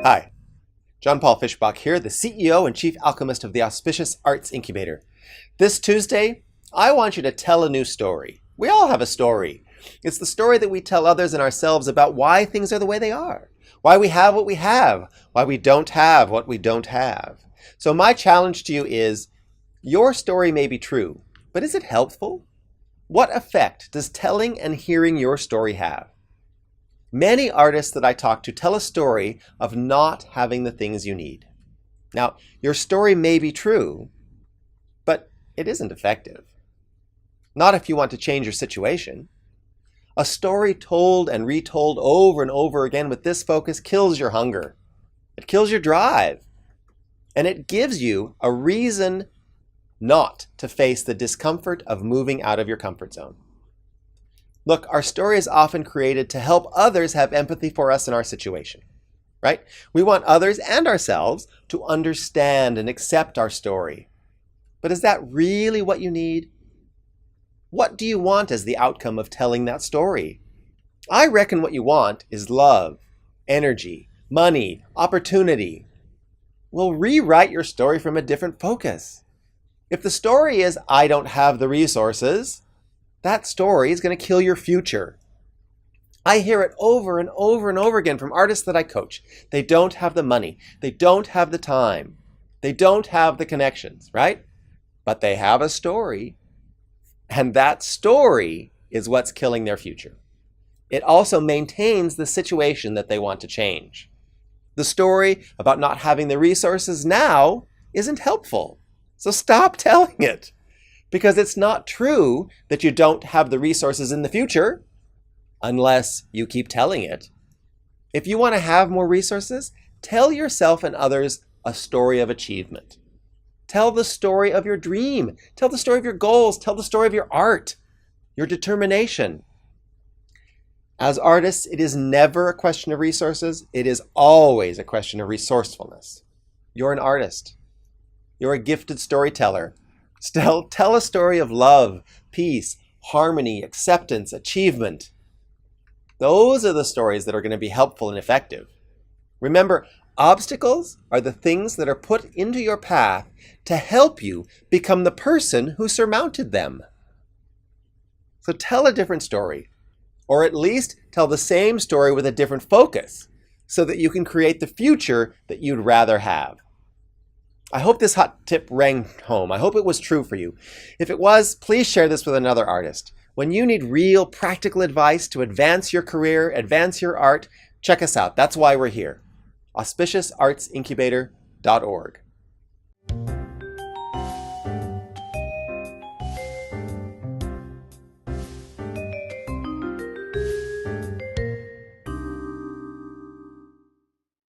Hi, John Paul Fischbach here, the CEO and Chief Alchemist of the Auspicious Arts Incubator. This Tuesday, I want you to tell a new story. We all have a story. It's the story that we tell others and ourselves about why things are the way they are, why we have what we have, why we don't have what we don't have. So my challenge to you is, your story may be true, but is it helpful? What effect does telling and hearing your story have? Many artists that I talk to tell a story of not having the things you need. Now, your story may be true, but it isn't effective. Not if you want to change your situation. A story told and retold over and over again with this focus kills your hunger. It kills your drive. And it gives you a reason not to face the discomfort of moving out of your comfort zone. Look, our story is often created to help others have empathy for us in our situation, right? We want others and ourselves to understand and accept our story. But is that really what you need? What do you want as the outcome of telling that story? I reckon what you want is love, energy, money, opportunity. Well, rewrite your story from a different focus. If the story is, I don't have the resources, that story is going to kill your future. I hear it over and over and over again from artists that I coach. They don't have the money. They don't have the time. They don't have the connections, right? But they have a story. And that story is what's killing their future. It also maintains the situation that they want to change. The story about not having the resources now isn't helpful. So stop telling it. Because it's not true that you don't have the resources in the future, unless you keep telling it. If you want to have more resources, tell yourself and others a story of achievement. Tell the story of your dream. Tell the story of your goals. Tell the story of your art, your determination. As artists, it is never a question of resources. It is always a question of resourcefulness. You're an artist. You're a gifted storyteller. Still, tell a story of love, peace, harmony, acceptance, achievement. Those are the stories that are going to be helpful and effective. Remember, obstacles are the things that are put into your path to help you become the person who surmounted them. So tell a different story, or at least tell the same story with a different focus, so that you can create the future that you'd rather have. I hope this hot tip rang home. I hope it was true for you. If it was, please share this with another artist. When you need real practical advice to advance your career, advance your art, check us out. That's why we're here. AuspiciousArtsincubator.org.